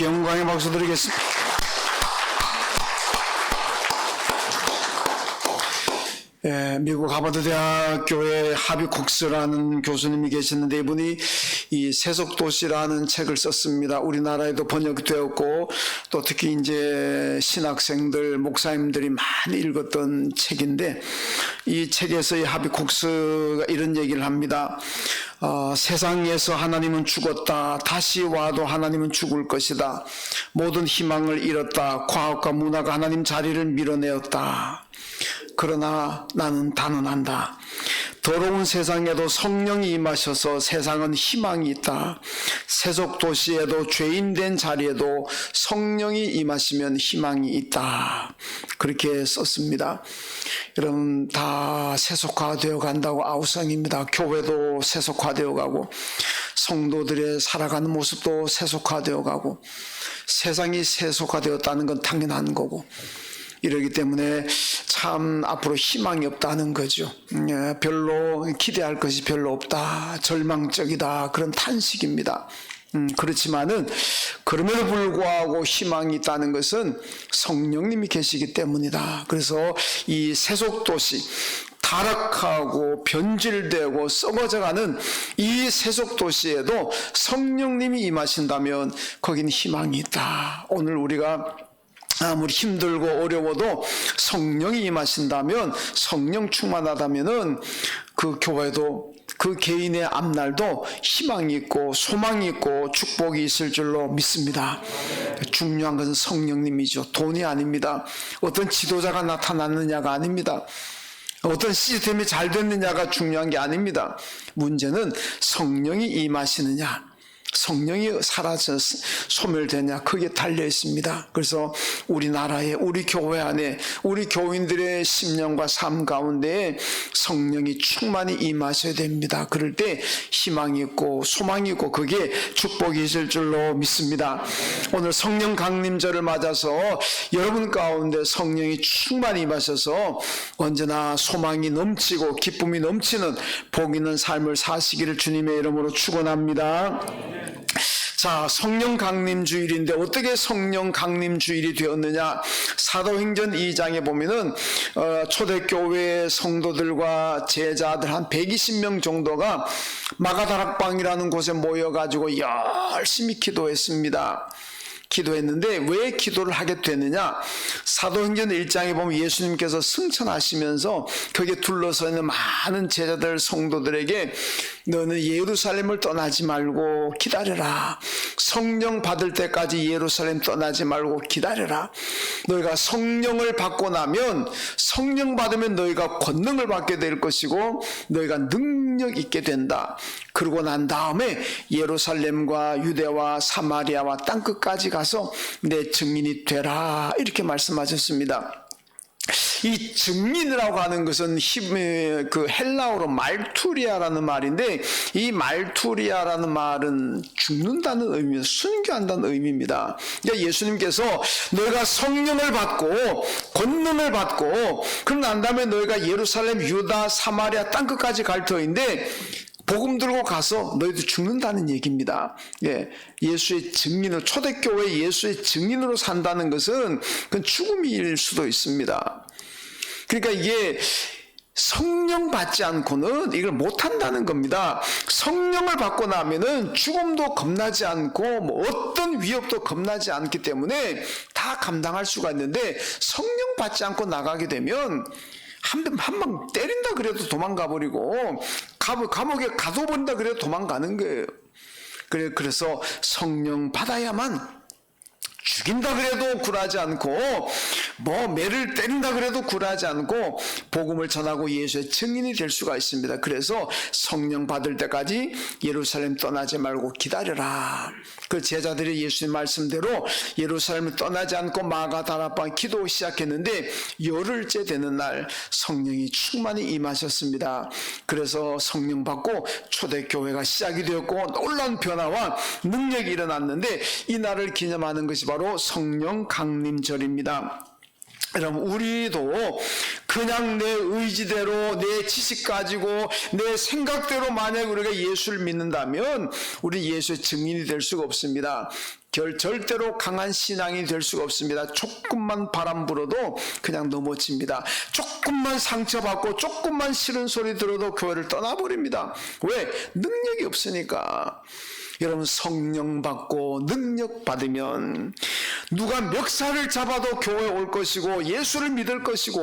주님께 영광의 박수 드리겠습니다. 미국 하버드 대학교에 하비 콕스라는 교수님이 계시는데 이분이 이 세속도시라는 책을 썼습니다. 우리나라에도 번역되었고 또 특히 이제 신학생들, 목사님들이 많이 읽었던 책인데 이 책에서 이 하비 콕스가 이런 얘기를 합니다. 세상에서 하나님은 죽었다. 다시 와도 하나님은 죽을 것이다. 모든 희망을 잃었다. 과학과 문화가 하나님 자리를 밀어내었다. 그러나 나는 단언한다. 더러운 세상에도 성령이 임하셔서 세상은 희망이 있다. 세속 도시에도 죄인된 자리에도 성령이 임하시면 희망이 있다. 그렇게 썼습니다. 여러분 다 세속화되어 간다고 아우성입니다. 교회도 세속화되어 가고 성도들의 살아가는 모습도 세속화되어 가고 세상이 세속화되었다는 건 당연한 거고 이러기 때문에 참 앞으로 희망이 없다는 거죠. 별로 기대할 것이 별로 없다. 절망적이다. 그런 탄식입니다. 그렇지만은 그럼에도 불구하고 희망이 있다는 것은 성령님이 계시기 때문이다. 그래서 이 세속도시 타락하고 변질되고 썩어져가는 이 세속도시에도 성령님이 임하신다면 거긴 희망이 있다. 오늘 우리가 아무리 힘들고 어려워도 성령이 임하신다면 성령 충만하다면은 그 교회도 그 개인의 앞날도 희망이 있고 소망이 있고 축복이 있을 줄로 믿습니다. 중요한 것은 성령님이죠. 돈이 아닙니다. 어떤 지도자가 나타났느냐가 아닙니다. 어떤 시스템이 잘 됐느냐가 중요한 게 아닙니다. 문제는 성령이 임하시느냐, 성령이 사라져 소멸되냐, 그게 달려 있습니다. 그래서 우리나라에, 우리 교회 안에, 우리 교인들의 심령과 삶 가운데 성령이 충만히 임하셔야 됩니다. 그럴 때 희망이 있고 소망이 있고 그게 축복이 있을 줄로 믿습니다. 오늘 성령 강림절을 맞아서 여러분 가운데 성령이 충만히 임하셔서 언제나 소망이 넘치고 기쁨이 넘치는 복 있는 삶을 사시기를 주님의 이름으로 축원합니다. 자, 성령 강림 주일인데 어떻게 성령 강림 주일이 되었느냐? 사도행전 2장에 보면은 초대교회 성도들과 제자들 한 120명 정도가 마가다락방이라는 곳에 모여가지고 열심히 기도했습니다. 기도했는데 왜 기도를 하게 되느냐? 사도행전 1장에 보면 예수님께서 승천하시면서 거기에 둘러서 있는 많은 제자들 성도들에게 너는 예루살렘을 떠나지 말고 기다려라. 성령 받을 때까지 예루살렘 떠나지 말고 기다려라. 너희가 성령을 받고 나면 성령 받으면 너희가 권능을 받게 될 것이고 너희가 능력 있게 된다. 그러고 난 다음에 예루살렘과 유대와 사마리아와 땅끝까지 가서 내 증인이 되라. 이렇게 말씀하셨습니다. 이 증인이라고 하는 것은 그 헬라어로 말투리아라는 말인데 이 말투리아라는 말은 죽는다는 의미입니다. 순교한다는 의미입니다. 그러니까 예수님께서 너희가 성령을 받고 권능을 받고 그러고 난 다음에 너희가 예루살렘, 유다, 사마리아 땅끝까지 갈 터인데 복음 들고 가서 너희도 죽는다는 얘기입니다. 예수의 증인으로, 초대교회 예수의 증인으로 산다는 것은 그건 죽음일 수도 있습니다. 그러니까 이게 성령 받지 않고는 이걸 못한다는 겁니다. 성령을 받고 나면은 죽음도 겁나지 않고 뭐 어떤 위협도 겁나지 않기 때문에 다 감당할 수가 있는데 성령 받지 않고 나가게 되면 한 방 때린다 그래도 도망가 버리고 감옥에 가둬버린다 그래도 도망가는 거예요. 그래서 성령 받아야만 죽인다 그래도 굴하지 않고 뭐 매를 때린다 그래도 굴하지 않고 복음을 전하고 예수의 증인이 될 수가 있습니다. 그래서 성령 받을 때까지 예루살렘 떠나지 말고 기다려라. 그 제자들이 예수님 말씀대로 예루살렘을 떠나지 않고 마가다락방 기도 시작했는데 열흘째 되는 날 성령이 충만히 임하셨습니다. 그래서 성령 받고 초대교회가 시작이 되었고 놀라운 변화와 능력이 일어났는데 이 날을 기념하는 것이 바로 성령 강림절입니다. 여러분 우리도 그냥 내 의지대로 내 지식 가지고 내 생각대로 만약 우리가 예수를 믿는다면 우리 예수의 증인이 될 수가 없습니다. 절대로 강한 신앙이 될 수가 없습니다. 조금만 바람 불어도 그냥 넘어집니다. 조금만 상처받고 조금만 싫은 소리 들어도 교회를 떠나버립니다. 왜? 능력이 없으니까. 여러분, 성령 받고 능력 받으면 누가 멱살을 잡아도 교회에 올 것이고 예수를 믿을 것이고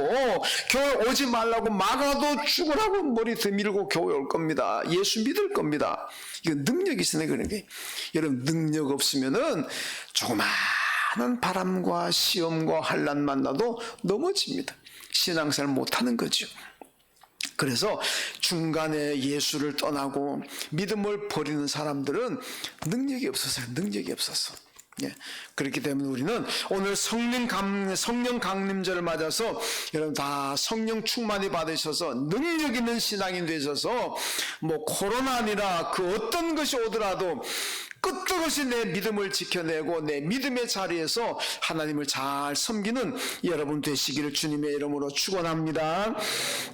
교회 오지 말라고 막아도 죽으라고 머리 들밀고 교회 올 겁니다. 예수 믿을 겁니다. 이건 능력이 있으니 그런 게. 여러분, 능력 없으면은 조그마한 바람과 시험과 환난 만나도 넘어집니다. 신앙생활 못하는 거죠. 그래서 중간에 예수를 떠나고 믿음을 버리는 사람들은 능력이 없었어요. 능력이 없었어. 예. 그렇기 때문에 우리는 오늘 성령 강림절을 맞아서 여러분 다 성령 충만히 받으셔서 능력 있는 신앙인 되셔서 뭐 코로나 아니라 그 어떤 것이 오더라도 끝없이 내 믿음을 지켜내고 내 믿음의 자리에서 하나님을 잘 섬기는 여러분 되시기를 주님의 이름으로 축원합니다.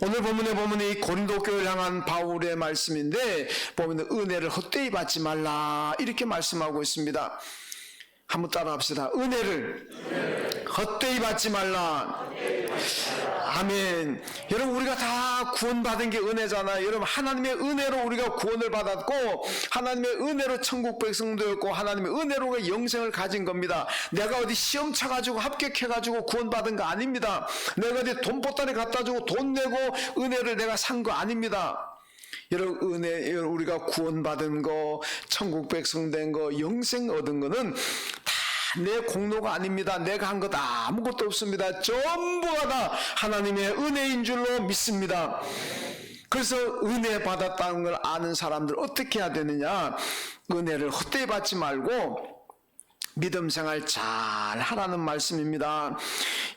오늘 본문에 보면 이 고린도 교회를 향한 바울의 말씀인데 보면 은혜를 헛되이 받지 말라 이렇게 말씀하고 있습니다. 한번 따라합시다. 은혜를 헛되이 받지 말라. 아멘. 여러분, 우리가 다 구원받은 게 은혜잖아요. 여러분, 하나님의 은혜로 우리가 구원을 받았고 하나님의 은혜로 천국 백성 되었고 하나님의 은혜로 우리가 영생을 가진 겁니다. 내가 어디 시험 쳐가지고 합격해가지고 구원받은 거 아닙니다. 내가 어디 돈 보따리 갖다 주고 돈 내고 은혜를 내가 산 거 아닙니다. 여러분, 은혜, 우리가 구원받은 거, 천국 백성 된 거, 영생 얻은 거는 다 내 공로가 아닙니다. 내가 한 것 아무것도 없습니다. 전부가 다 하나님의 은혜인 줄로 믿습니다. 그래서 은혜 받았다는 걸 아는 사람들 어떻게 해야 되느냐? 은혜를 헛되이 받지 말고 믿음 생활 잘 하라는 말씀입니다.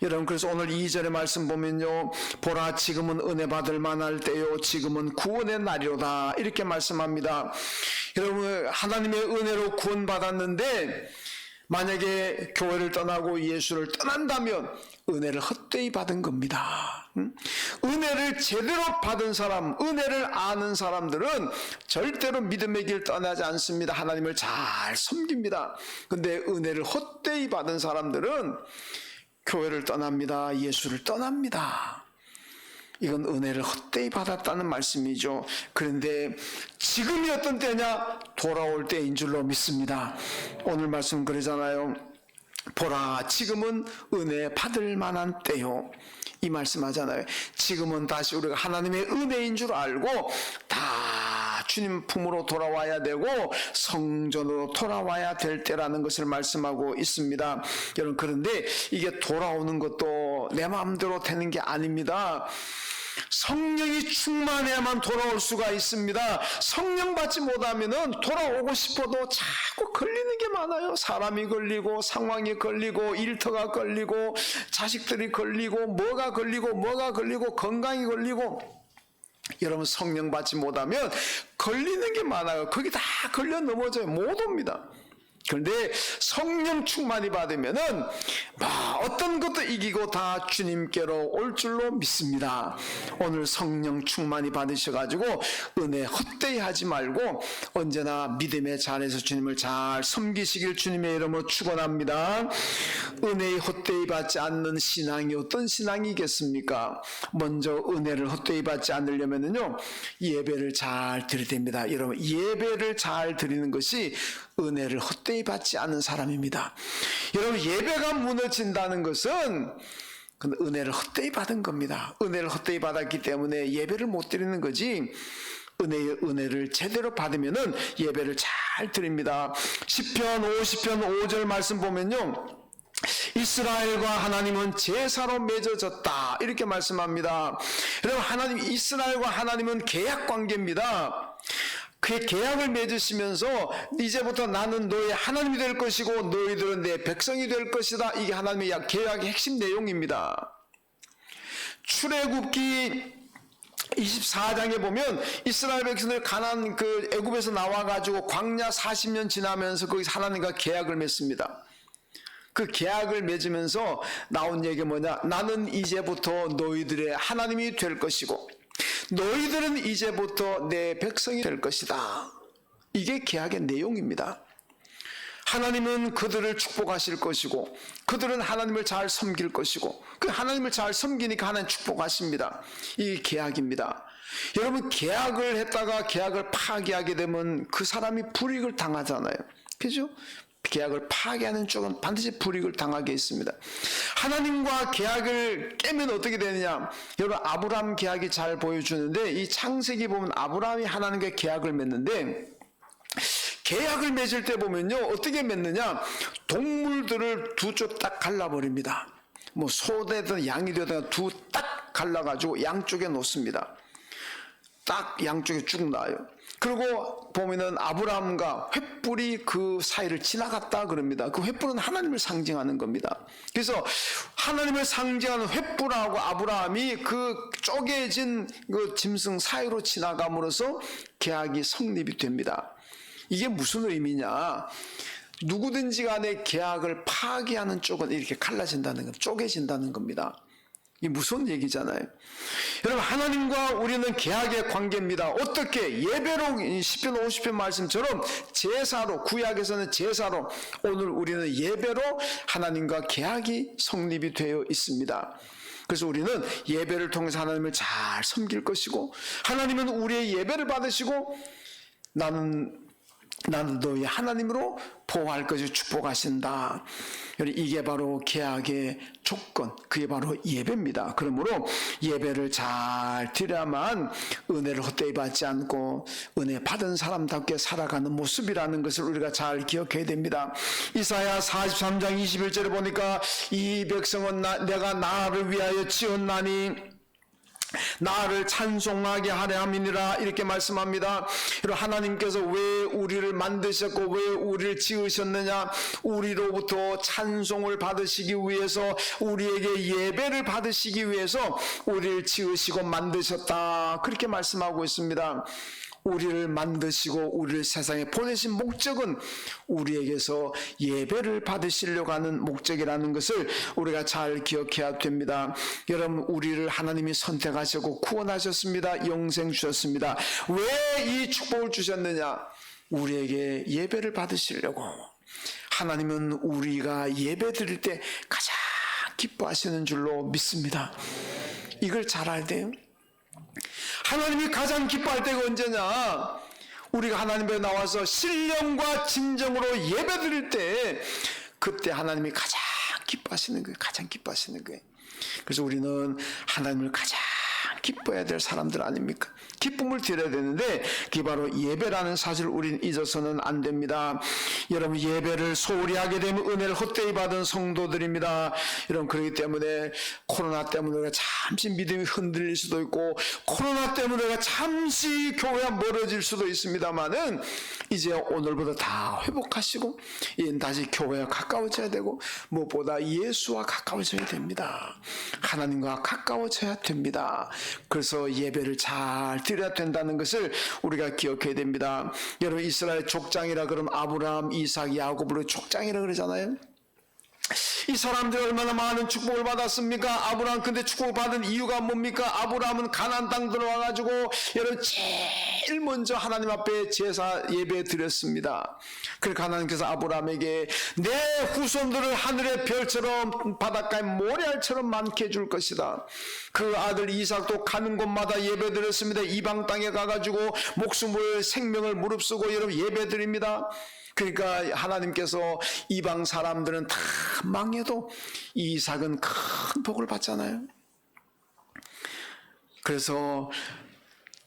여러분, 그래서 오늘 2절의 말씀 보면요, 보라 지금은 은혜 받을 만할 때요 지금은 구원의 날이로다 이렇게 말씀합니다. 여러분, 하나님의 은혜로 구원받았는데 만약에 교회를 떠나고 예수를 떠난다면 은혜를 헛되이 받은 겁니다. 은혜를 제대로 받은 사람, 은혜를 아는 사람들은 절대로 믿음의 길 떠나지 않습니다. 하나님을 잘 섬깁니다. 근데 은혜를 헛되이 받은 사람들은 교회를 떠납니다. 예수를 떠납니다. 이건 은혜를 헛되이 받았다는 말씀이죠. 그런데 지금이 어떤 때냐? 돌아올 때인 줄로 믿습니다. 오늘 말씀 그러잖아요. 보라 지금은 은혜 받을 만한 때요. 이 말씀 하잖아요. 지금은 다시 우리가 하나님의 은혜인 줄 알고 다 주님 품으로 돌아와야 되고 성전으로 돌아와야 될 때라는 것을 말씀하고 있습니다. 여러분, 그런데 이게 돌아오는 것도 내 마음대로 되는 게 아닙니다. 성령이 충만해야만 돌아올 수가 있습니다. 성령 받지 못하면은 돌아오고 싶어도 자꾸 걸리는 게 많아요. 사람이 걸리고 상황이 걸리고 일터가 걸리고 자식들이 걸리고 뭐가 걸리고 건강이 걸리고. 여러분, 성령 받지 못하면 걸리는 게 많아요. 거기 다 걸려 넘어져요. 못 옵니다. 그런데 성령 충만히 받으면은 어떤 것도 이기고 다 주님께로 올 줄로 믿습니다. 오늘 성령 충만히 받으셔가지고 은혜 헛되이 하지 말고 언제나 믿음의 자리에서 주님을 잘 섬기시길 주님의 이름으로 축원합니다. 은혜에 헛되이 받지 않는 신앙이 어떤 신앙이겠습니까? 먼저 은혜를 헛되이 받지 않으려면요 예배를 잘 드려야 됩니다. 여러분, 예배를 잘 드리는 것이 은혜를 헛되이 받지 않은 사람입니다. 여러분, 예배가 무너진다는 것은 은혜를 헛되이 받은 겁니다. 은혜를 헛되이 받았기 때문에 예배를 못 드리는 거지, 은혜를 제대로 받으면은 예배를 잘 드립니다. 시편 50편 5절 말씀 보면요, 이스라엘과 하나님은 제사로 맺어졌다 이렇게 말씀합니다. 여러분, 이스라엘과 하나님은 계약 관계입니다. 그 계약을 맺으시면서 이제부터 나는 너의 하나님이 될 것이고 너희들은 내 백성이 될 것이다. 이게 하나님의 계약의 핵심 내용입니다. 출애굽기 24장에 보면 이스라엘 백성들 가나안 애굽에서 나와가지고 광야 40년 지나면서 거기서 하나님과 계약을 맺습니다. 그 계약을 맺으면서 나온 얘기가 뭐냐? 나는 이제부터 너희들의 하나님이 될 것이고 너희들은 이제부터 내 백성이 될 것이다. 이게 계약의 내용입니다. 하나님은 그들을 축복하실 것이고 그들은 하나님을 잘 섬길 것이고 그 하나님을 잘 섬기니까 하나님 축복하십니다. 이게 계약입니다. 여러분, 계약을 했다가 계약을 파기하게 되면 그 사람이 불이익을 당하잖아요. 그죠? 계약을 파기하는 쪽은 반드시 불이익을 당하게 있습니다. 하나님과 계약을 깨면 어떻게 되느냐? 여러분, 아브라함 계약이 잘 보여주는데 이 창세기 보면 아브라함이 하나님과 계약을 맺는데 계약을 맺을 때 보면요, 어떻게 맺느냐? 동물들을 두 쪽 딱 갈라버립니다. 뭐 소되든 양이 되든 두 딱 갈라가지고 양쪽에 놓습니다. 딱 양쪽에 쭉 놔요. 그리고 보면은 아브라함과 횃불이 그 사이를 지나갔다 그럽니다. 그 횃불은 하나님을 상징하는 겁니다. 그래서 하나님을 상징하는 횃불하고 아브라함이 그 쪼개진 그 짐승 사이로 지나감으로써 계약이 성립이 됩니다. 이게 무슨 의미냐? 누구든지 간에 계약을 파기하는 쪽은 이렇게 갈라진다는 겁니다. 쪼개진다는 겁니다. 이게 무슨 얘기잖아요. 여러분, 하나님과 우리는 계약의 관계입니다. 어떻게? 예배로, 시편 50편 말씀처럼 제사로, 구약에서는 제사로, 오늘 우리는 예배로 하나님과 계약이 성립이 되어 있습니다. 그래서 우리는 예배를 통해서 하나님을 잘 섬길 것이고 하나님은 우리의 예배를 받으시고 나는 너희 하나님으로 보호할 것을 축복하신다. 이게 바로 계약의 조건, 그게 바로 예배입니다. 그러므로 예배를 잘 드려야만 은혜를 헛되이 받지 않고 은혜 받은 사람답게 살아가는 모습이라는 것을 우리가 잘 기억해야 됩니다. 이사야 43장 21절에 보니까 이 백성은 내가 나를 위하여 지었나니 나를 찬송하게 하려 함이니라 이렇게 말씀합니다. 하나님께서 왜 우리를 만드셨고 왜 우리를 지으셨느냐? 우리로부터 찬송을 받으시기 위해서, 우리에게 예배를 받으시기 위해서 우리를 지으시고 만드셨다, 그렇게 말씀하고 있습니다. 우리를 만드시고 우리를 세상에 보내신 목적은 우리에게서 예배를 받으시려고 하는 목적이라는 것을 우리가 잘 기억해야 됩니다. 여러분, 우리를 하나님이 선택하셨고 구원하셨습니다. 영생 주셨습니다. 왜 이 축복을 주셨느냐? 우리에게 예배를 받으시려고. 하나님은 우리가 예배 드릴 때 가장 기뻐하시는 줄로 믿습니다. 이걸 잘 알아야 돼요. 하나님이 가장 기뻐할 때가 언제냐? 우리가 하나님 앞에 나와서 신령과 진정으로 예배 드릴 때, 그때 하나님이 가장 기뻐하시는 거예요. 가장 기뻐하시는 거예요. 그래서 우리는 하나님을 가장 기뻐해야 될 사람들 아닙니까? 기쁨을 드려야 되는데 그게 바로 예배라는 사실을 우리는 잊어서는 안 됩니다. 여러분, 예배를 소홀히 하게 되면 은혜를 헛되이 받은 성도들입니다. 여러분, 그렇기 때문에 코로나 때문에 우리가 잠시 믿음이 흔들릴 수도 있고 코로나 때문에 우리가 잠시 교회와 멀어질 수도 있습니다만은 이제 오늘부터 다 회복하시고 이제 다시 교회와 가까워져야 되고 무엇보다 예수와 가까워져야 됩니다. 하나님과 가까워져야 됩니다. 그래서 예배를 잘 드려야 된다는 것을 우리가 기억해야 됩니다. 여러분, 이스라엘 족장이라 그러면 아브라함, 이삭, 야곱으로 족장이라 그러잖아요. 이 사람들이 얼마나 많은 축복을 받았습니까? 아브라함 근데 축복을 받은 이유가 뭡니까? 아브라함은 가나안 땅 들어와가지고 여러분 제일 먼저 하나님 앞에 제사 예배 드렸습니다. 그래서 하나님께서 아브라함에게 내 후손들을 하늘의 별처럼 바닷가의 모래알처럼 많게 해줄 것이다. 그 아들 이삭도 가는 곳마다 예배 드렸습니다. 이방 땅에 가가지고 목숨을 생명을 무릅쓰고 여러분 예배 드립니다. 그러니까 하나님께서 이방 사람들은 다 망해도 이삭은 큰 복을 받잖아요. 그래서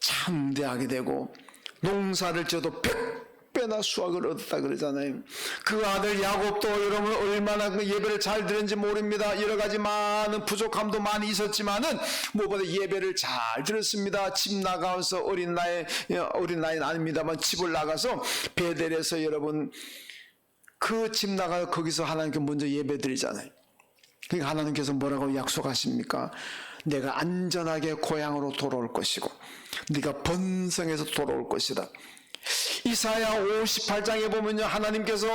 창대하게 되고 농사를 지어도 100배나 수확을 얻었다 그러잖아요. 그 아들 야곱도 여러분 얼마나 그 예배를 잘 드렸는지 모릅니다. 여러 가지 많은 부족함도 많이 있었지만은 무엇보다 예배를 잘 드렸습니다. 집 나가서 어린 나이는 아닙니다만 집을 나가서 베델에서 여러분 그 집 나가서 거기서 하나님께 먼저 예배 드리잖아요. 그러니까 하나님께서 뭐라고 약속하십니까? 내가 안전하게 고향으로 돌아올 것이고 네가 번성해서 돌아올 것이다. 이사야 58장에 보면요, 하나님께서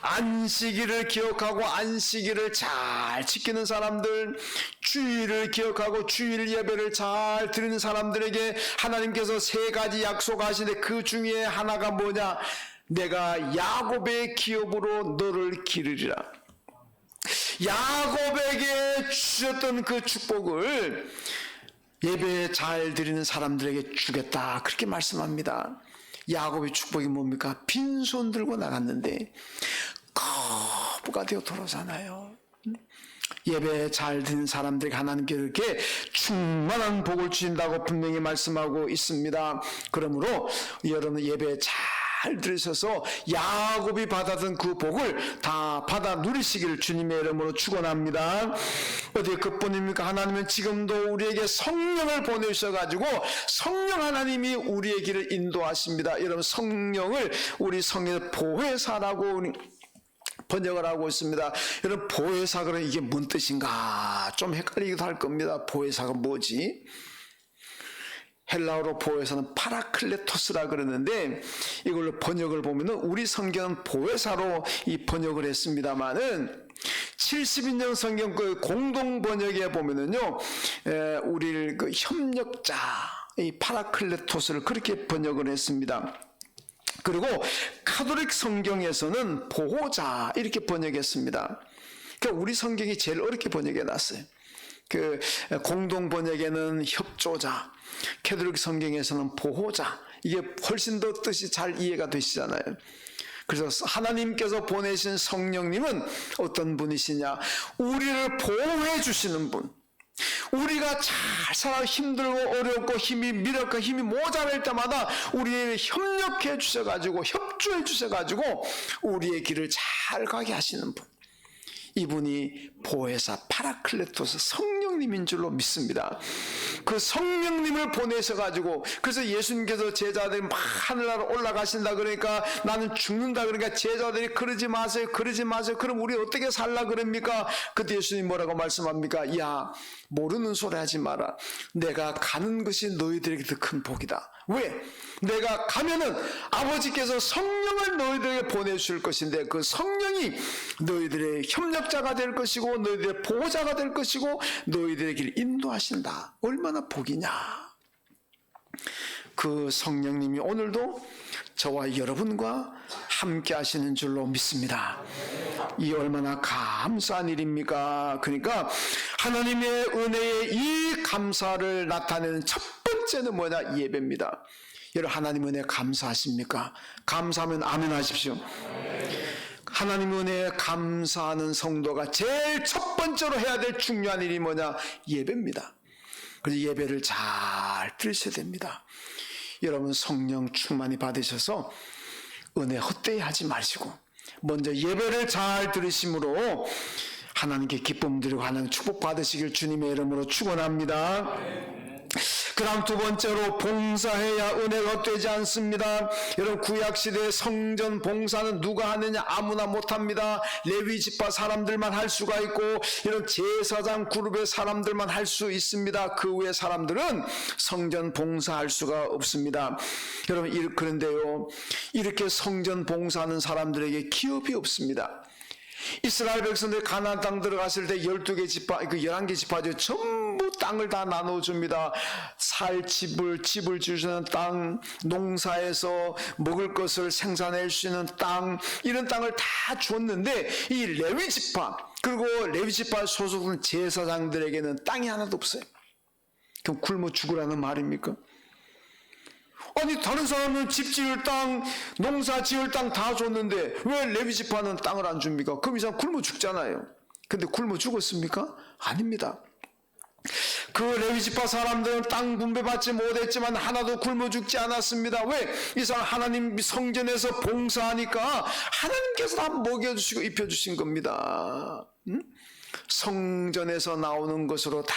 안식일을 기억하고 안식일을 잘 지키는 사람들, 주일을 기억하고 주일 예배를 잘 드리는 사람들에게 하나님께서 세 가지 약속하시는데 그 중에 하나가 뭐냐? 내가 야곱의 기업으로 너를 기르리라. 야곱에게 주셨던 그 축복을 예배 잘 드리는 사람들에게 주겠다, 그렇게 말씀합니다. 야곱의 축복이 뭡니까? 빈손 들고 나갔는데 거부가 되어 돌아오잖아요. 예배 잘 드리는 사람들에게 하나님께서 이렇게 충만한 복을 주신다고 분명히 말씀하고 있습니다. 그러므로 여러분 예배 잘 들으셔서 야곱이 받았던 그 복을 다 받아 누리시기를 주님의 이름으로 축원합니다. 어디 그뿐입니까? 하나님은 지금도 우리에게 성령을 보내주셔가지고 성령 하나님이 우리의 길을 인도하십니다. 여러분 성령을 우리 성경에서 보혜사라고 번역을 하고 있습니다. 여러분 보혜사 그러면 이게 뭔 뜻인가 좀 헷갈리기도 할 겁니다. 보혜사가 뭐지? 헬라어로 보혜사는 파라클레토스라 그러는데 이걸로 번역을 보면은 우리 성경은 보혜사로 이 번역을 했습니다만은 70인년 성경 그 공동 번역에 보면은요, 우리를 그 협력자, 이 파라클레토스를 그렇게 번역을 했습니다. 그리고 카톨릭 성경에서는 보호자 이렇게 번역했습니다. 그러니까 우리 성경이 제일 어렵게 번역해 놨어요. 그 공동 번역에는 협조자, 카톨릭 성경에서는 보호자, 이게 훨씬 더 뜻이 잘 이해가 되시잖아요. 그래서 하나님께서 보내신 성령님은 어떤 분이시냐? 우리를 보호해 주시는 분. 우리가 잘 살아 힘들고 어렵고 힘이 미력과 힘이 모자랄 때마다 우리에게 협력해 주셔가지고 협조해 주셔가지고 우리의 길을 잘 가게 하시는 분. 이분이 보혜사 파라클레토스 성령님인 줄로 믿습니다. 그 성령님을 보내셔가지고 그래서 예수님께서 제자들이 막 하늘나라 올라가신다 그러니까 나는 죽는다 그러니까 제자들이 그러지 마세요 그러지 마세요. 그럼 우리 어떻게 살라 그럽니까? 그때 예수님 뭐라고 말씀합니까? 야 모르는 소리 하지 마라. 내가 가는 것이 너희들에게 더 큰 복이다. 왜? 내가 가면은 아버지께서 성령을 너희들에게 보내주실 것인데 그 성령이 너희들의 협력자가 될 것이고 너희들의 보호자가 될 것이고 너희들의 길을 인도하신다. 얼마나 복이냐. 그 성령님이 오늘도 저와 여러분과 함께 하시는 줄로 믿습니다. 이 얼마나 감사한 일입니까? 그러니까 하나님의 은혜의 이 감사를 나타내는 첫 번째는 뭐냐? 예배입니다. 여러분 하나님 은혜 감사하십니까? 감사하면 아멘 하십시오. 하나님 은혜에 감사하는 성도가 제일 첫 번째로 해야 될 중요한 일이 뭐냐? 예배입니다. 그래서 예배를 잘 들으셔야 됩니다. 여러분 성령 충만히 받으셔서 은혜 헛되이 하지 마시고 먼저 예배를 잘 들으심으로 하나님께 기쁨 드리고 하나님 축복 받으시길 주님의 이름으로 축원합니다. 그 다음 두 번째로 봉사해야 은혜가 헛되지 않습니다. 여러분 구약시대의 성전 봉사는 누가 하느냐? 아무나 못합니다. 레위지파 사람들만 할 수가 있고 이런 제사장 그룹의 사람들만 할 수 있습니다. 그 외 사람들은 성전 봉사할 수가 없습니다. 여러분 그런데요 이렇게 성전 봉사하는 사람들에게 기업이 없습니다. 이스라엘 백성들이 가나안 땅 들어갔을 때 12개 지파, 그 11개 지파죠. 전부 땅을 다 나눠줍니다. 살 집을 주시는 땅, 농사에서 먹을 것을 생산할 수 있는 땅, 이런 땅을 다 줬는데 이 레위 지파, 그리고 레위 지파 소속된 제사장들에게는 땅이 하나도 없어요. 그럼 굶어 죽으라는 말입니까? 아니 다른 사람은 집 지을 땅, 농사 지을 땅 다 줬는데 왜 레위 지파는 땅을 안 줍니까? 그럼 이 사람 굶어 죽잖아요. 근데 굶어 죽었습니까? 아닙니다. 그 레위 지파 사람들은 땅 분배받지 못했지만 하나도 굶어 죽지 않았습니다. 왜? 이 사람 하나님 성전에서 봉사하니까 하나님께서 다 먹여주시고 입혀주신 겁니다. 성전에서 나오는 것으로 다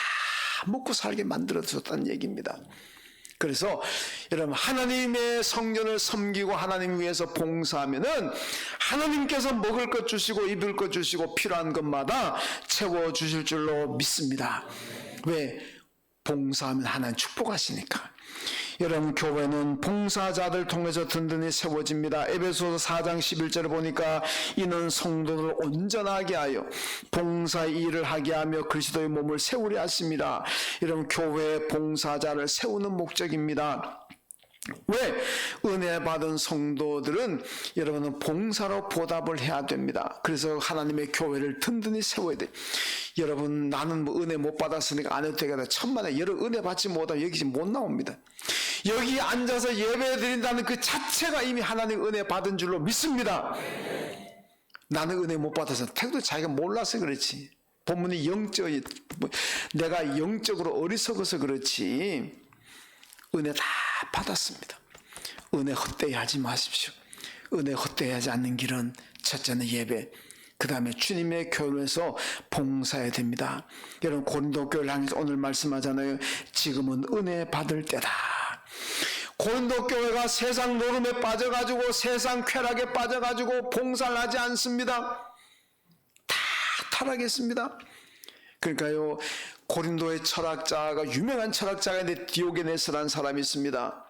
먹고 살게 만들어줬다는 얘기입니다. 그래서 여러분 하나님의 성전을 섬기고 하나님 위해서 봉사하면은 하나님께서 먹을 것 주시고 입을 것 주시고 필요한 것마다 채워주실 줄로 믿습니다. 왜? 봉사하면 하나님 축복하시니까. 여러분, 교회는 봉사자들 통해서 든든히 세워집니다. 에베소서 4장 11절을 보니까 이는 성도를 온전하게 하여 봉사의 일을 하게 하며 그리스도의 몸을 세우려 하십니다. 여러분, 교회의 봉사자를 세우는 목적입니다. 왜? 은혜 받은 성도들은 여러분은 봉사로 보답을 해야 됩니다. 그래서 하나님의 교회를 든든히 세워야 돼. 여러분, 나는 뭐 은혜 못 받았으니까 안 해도 되겠다. 천만에 여러분 은혜 받지 못하면 여기 못 나옵니다. 여기 앉아서 예배 드린다는 그 자체가 이미 하나님 은혜 받은 줄로 믿습니다. 나는 은혜 못 받아서 태도 자기가 몰라서 그렇지. 본문이 내가 영적으로 어리석어서 그렇지. 은혜 다 받았습니다. 은혜 헛되이 하지 마십시오. 은혜 헛되이 하지 않는 길은 첫째는 예배, 그 다음에 주님의 교회에서 봉사해야 됩니다. 여러분, 고린도 교회를 향해서 오늘 말씀하잖아요. 지금은 은혜 받을 때다. 고린도 교회가 세상 노름에 빠져가지고 세상 쾌락에 빠져가지고 봉사를 하지 않습니다. 다 타락했습니다. 그러니까요, 고린도의 철학자가, 유명한 철학자가 있는데 디오게네스라는 사람이 있습니다.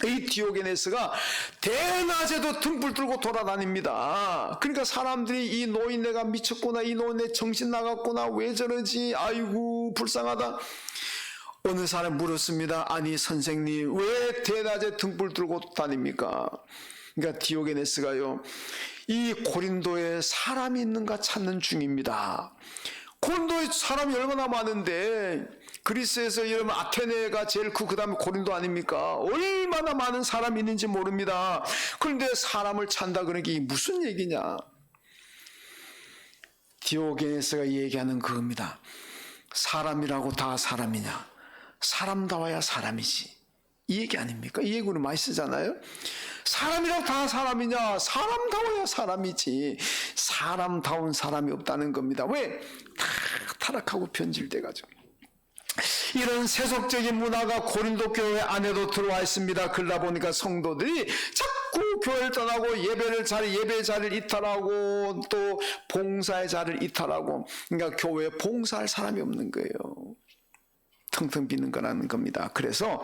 이 디오게네스가 대낮에도 등불 들고 돌아다닙니다. 그러니까 사람들이 이 노인네가 미쳤구나, 이 노인네 정신 나갔구나, 왜 저러지, 아이고 불쌍하다. 어느 사람이 물었습니다. 아니 선생님, 왜 대낮에 등불 들고 다닙니까? 그러니까 디오게네스가요, 이 고린도에 사람이 있는가 찾는 중입니다. 고린도에 사람이 얼마나 많은데, 그리스에서 여러분 아테네가 제일 크고 그 다음에 고린도 아닙니까? 얼마나 많은 사람이 있는지 모릅니다. 그런데 사람을 찾는다 그러는 게 무슨 얘기냐? 디오게네스가 얘기하는 그겁니다. 사람이라고 다 사람이냐? 사람다워야 사람이지. 이 얘기 아닙니까? 이 얘기를 많이 쓰잖아요. 사람이라고 다 사람이냐? 사람다워야 사람이지. 사람다운 사람이 없다는 겁니다. 왜? 다 타락하고 변질돼가지고. 이런 세속적인 문화가 고린도 교회 안에도 들어와 있습니다. 그러다 보니까 성도들이 자꾸 교회를 떠나고 예배의 자리를 이탈하고 또 봉사의 자리를 이탈하고, 그러니까 교회에 봉사할 사람이 없는 거예요. 텅텅 비는 거라는 겁니다. 그래서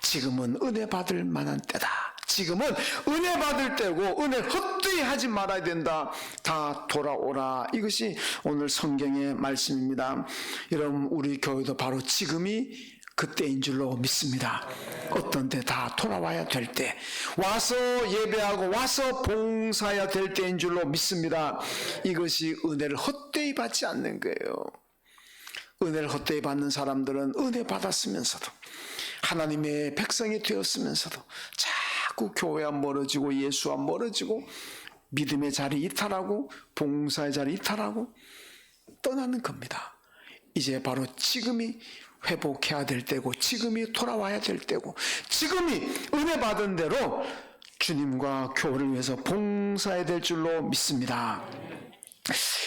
지금은 은혜 받을 만한 때다. 지금은 은혜 받을 때고 은혜를 헛되이 하지 말아야 된다. 다 돌아오라. 이것이 오늘 성경의 말씀입니다. 여러분, 우리 교회도 바로 지금이 그때인 줄로 믿습니다. 어떤 때 다 돌아와야 될 때, 와서 예배하고 와서 봉사해야 될 때인 줄로 믿습니다. 이것이 은혜를 헛되이 받지 않는 거예요. 은혜를 헛되이 받는 사람들은 은혜 받았으면서도 하나님의 백성이 되었으면서도 자꾸 교회와 멀어지고 예수와 멀어지고 믿음의 자리 이탈하고 봉사의 자리 이탈하고 떠나는 겁니다. 이제 바로 지금이 회복해야 될 때고, 지금이 돌아와야 될 때고, 지금이 은혜 받은 대로 주님과 교회를 위해서 봉사해야 될 줄로 믿습니다.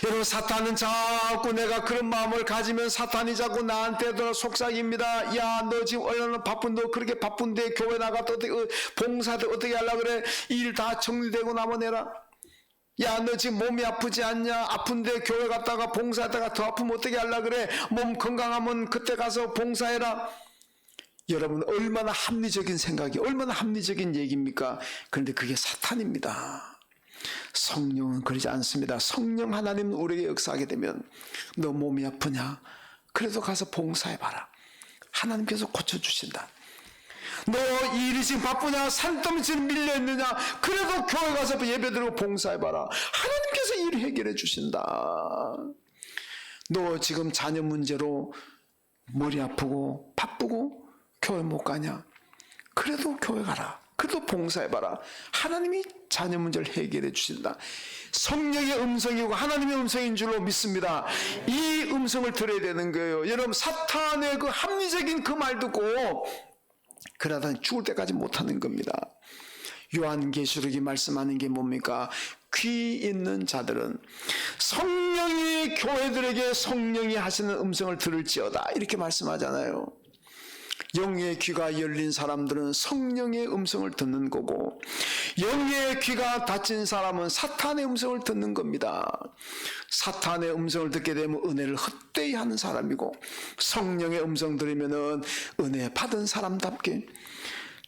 여러분, 사탄은 자꾸 내가 그런 마음을 가지면 사탄이 자꾸 나한테도 속삭입니다. 야, 너 지금 얼마나 바쁜데, 그렇게 바쁜데 교회 나가도 봉사도 어떻게 하려고 그래? 일 다 정리되고 나머내라. 야, 너 지금 몸이 아프지 않냐? 아픈데 교회 갔다가 봉사하다가 더 아프면 어떻게 하려고 그래? 몸 건강하면 그때 가서 봉사해라. 여러분, 얼마나 합리적인 생각이, 얼마나 합리적인 얘기입니까? 그런데 그게 사탄입니다. 성령은 그러지 않습니다. 성령 하나님 우리에게 역사하게 되면, 너 몸이 아프냐? 그래도 가서 봉사해봐라. 하나님께서 고쳐주신다. 너 일이 지금 바쁘냐? 산더미처럼 밀려있느냐? 그래도 교회 가서 예배드리고 봉사해봐라. 하나님께서 일을 해결해 주신다. 너 지금 자녀 문제로 머리 아프고 바쁘고 교회 못 가냐? 그래도 교회 가라. 그래도 봉사해봐라. 하나님이 자녀 문제를 해결해 주신다. 성령의 음성이고 하나님의 음성인 줄로 믿습니다. 이 음성을 들어야 되는 거예요. 여러분, 사탄의 그 합리적인 그 말 듣고 그러다 죽을 때까지 못하는 겁니다. 요한계시록이 말씀하는 게 뭡니까? 귀 있는 자들은 성령이 교회들에게 성령이 하시는 음성을 들을지어다, 이렇게 말씀하잖아요. 영의 귀가 열린 사람들은 성령의 음성을 듣는 거고, 영의 귀가 닫힌 사람은 사탄의 음성을 듣는 겁니다. 사탄의 음성을 듣게 되면 은혜를 헛되이 하는 사람이고, 성령의 음성 들으면은 은혜 받은 사람답게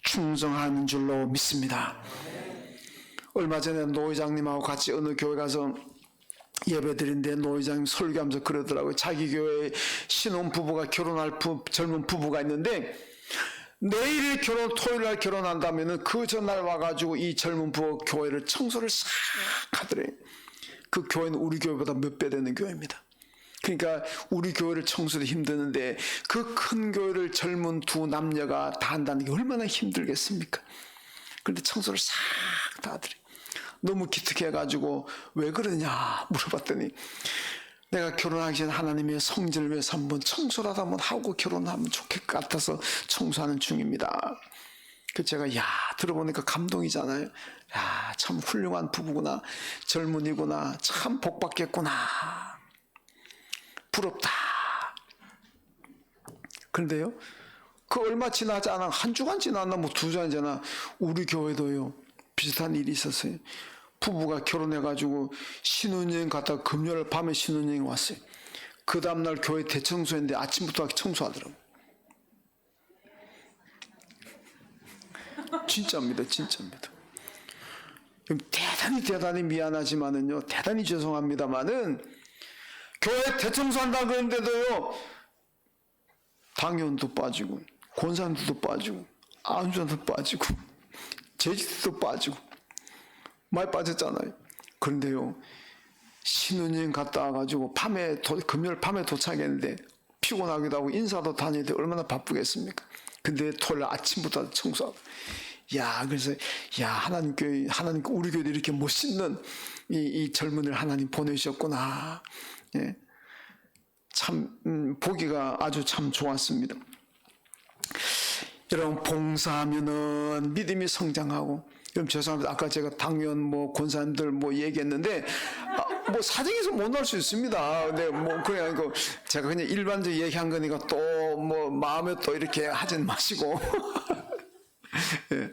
충성하는 줄로 믿습니다. 얼마 전에 노 회장님하고 같이 어느 교회 가서 예배 드린데 노 회장님 설교하면서 그러더라고요. 자기 교회에 신혼 부부가 결혼할 젊은 부부가 있는데 내일 토요일 날 결혼한다면은 그 전날 와가지고 이 젊은 부부 교회를 청소를 싹 하더래요. 그 교회는 우리 교회보다 몇 배 되는 교회입니다. 그러니까 우리 교회를 청소도 힘드는데 그 큰 교회를 젊은 두 남녀가 다 한다는 게 얼마나 힘들겠습니까? 그런데 청소를 싹 다 하더래요. 너무 기특해가지고 왜 그러냐 물어봤더니 내가 결혼하기 전에 하나님의 성전을 위해서 한번 청소라도 한번 하고 결혼하면 좋을 것 같아서 청소하는 중입니다. 그 제가 들어보니까 감동이잖아요. 참 훌륭한 부부구나. 젊은이구나. 참 복받겠구나. 부럽다. 그런데요, 그 얼마 지나지 않아 한 주간 지났나 뭐 두 주간 지나 우리 교회도요 비슷한 일이 있었어요. 부부가 결혼해가지고 신혼여행 갔다가 금요일 밤에 신혼여행 왔어요. 그 다음날 교회 대청소했는데 아침부터 청소하더라고요. 진짜입니다. 진짜입니다. 대단히 미안하지만은요, 대단히 죄송합니다만은 교회 대청소한다 그러는데도요 당연도 빠지고 권사님들도 빠지고 안수장도 빠지고 제지도 빠지고 많이 빠졌잖아요. 그런데요 신혼여행 갔다 와가지고 금요일 밤에 도착했는데 피곤하기도 하고 인사도 다니는데 얼마나 바쁘겠습니까? 근데 토요일 아침부터 청소하고 그래서 하나님 우리 교회도 이렇게 멋있는 이 젊은이를 하나님 보내주셨구나. 참 보기가 아주 참 좋았습니다. 여러분 봉사하면은 믿음이 성장하고, 여러분 죄송합니다. 아까 제가 당연 권사님들 얘기했는데 뭐 사정에서 못 날 수 있습니다. 근데 그냥 제가 그냥 일반적으로 얘기한 거니까 또 마음에 또 이렇게 하진 마시고. 예.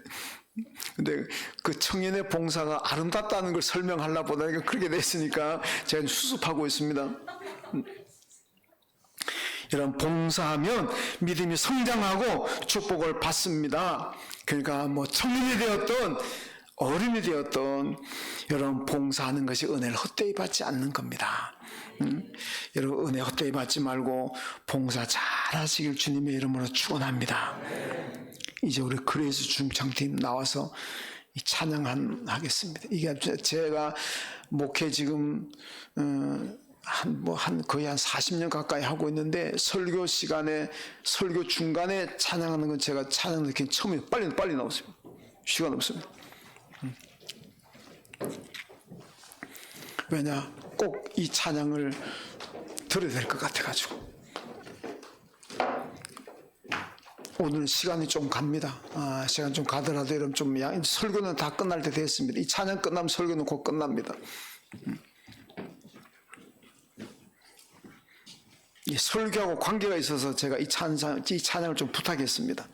근데 그 청년의 봉사가 아름답다는 걸 설명하려고 보다 그렇게 됐으니까 제가 수습하고 있습니다. 이런 봉사하면 믿음이 성장하고 축복을 받습니다. 그러니까 청년이 되었던 어른이 되었던 여러분 봉사하는 것이 은혜를 헛되이 받지 않는 겁니다. 여러분 은혜 헛되이 받지 말고 봉사 잘 하시길 주님의 이름으로 축원합니다. 이제 우리 그레이스 중창팀 나와서 이 찬양하겠습니다. 이게 제가 목회 지금 거의 한 40년 가까이 하고 있는데 설교 시간에 설교 중간에 찬양하는 건 제가 찬양 느낀 처음이에요. 빨리 나오세요. 시간 없습니다. 왜냐 꼭 이 찬양을 들어야 될 것 같아가지고 오늘 시간이 좀 갑니다. 시간 좀 가더라도 여러분 설교는 다 끝날 때 됐습니다. 이 찬양 끝나면 설교는 곧 끝납니다. 이 설교하고 관계가 있어서 제가 이 찬양을 좀 부탁했습니다.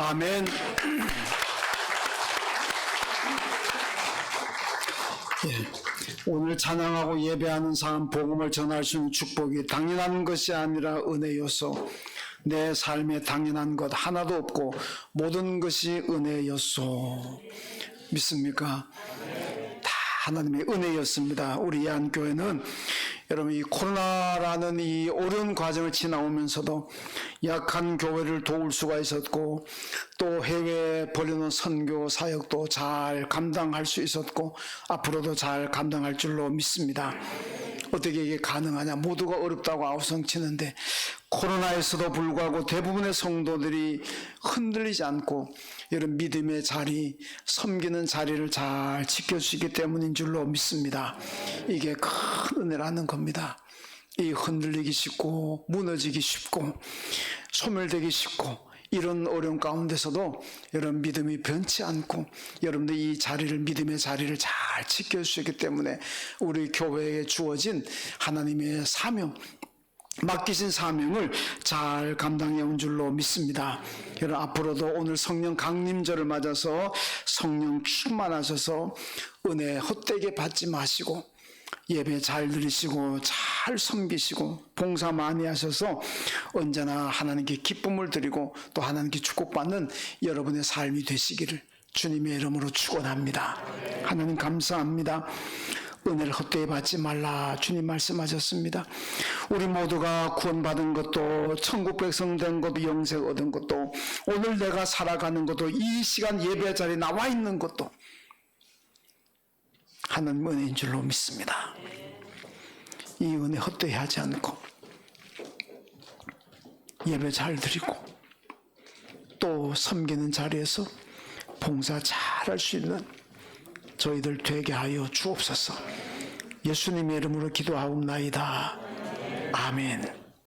아멘. 오늘 찬양하고 예배하는 사람 복음을 전할 수 있는 축복이 당연한 것이 아니라 은혜요소. 내 삶에 당연한 것 하나도 없고 모든 것이 은혜였소. 믿습니까? 다 하나님의 은혜였습니다. 우리 예한교회는 여러분 이 코로나라는 이 어려운 과정을 지나오면서도 약한 교회를 도울 수가 있었고 또 해외에 벌려놓은 선교 사역도 잘 감당할 수 있었고 앞으로도 잘 감당할 줄로 믿습니다. 어떻게 이게 가능하냐? 모두가 어렵다고 아우성치는데 코로나에서도 불구하고 대부분의 성도들이 흔들리지 않고 이런 믿음의 자리, 섬기는 자리를 잘 지켜주시기 때문인 줄로 믿습니다. 이게 큰 은혜라는 겁니다. 이 흔들리기 쉽고 무너지기 쉽고 소멸되기 쉽고 이런 어려운 가운데서도 여러분 믿음이 변치 않고 여러분들 이 자리를 믿음의 자리를 잘 지켜주시기 때문에 우리 교회에 주어진 하나님의 사명 맡기신 사명을 잘 감당해 온 줄로 믿습니다. 여러분 앞으로도 오늘 성령 강림절을 맞아서 성령 충만하셔서 은혜 헛되게 받지 마시고 예배 잘 드리시고 잘 섬기시고 봉사 많이 하셔서 언제나 하나님께 기쁨을 드리고 또 하나님께 축복받는 여러분의 삶이 되시기를 주님의 이름으로 축원합니다. 하나님 감사합니다. 은혜를 헛되이 받지 말라 주님 말씀하셨습니다. 우리 모두가 구원받은 것도 천국 백성 된 것도 영생 얻은 것도 오늘 내가 살아가는 것도 이 시간 예배 자리에 나와 있는 것도 하나님 은혜인 줄로 믿습니다. 이 은혜 헛되이 하지 않고 예배 잘 드리고 또 섬기는 자리에서 봉사 잘 할 수 있는 저희들 되게 하여 주옵소서. 예수님의 이름으로 기도하옵나이다. 아멘.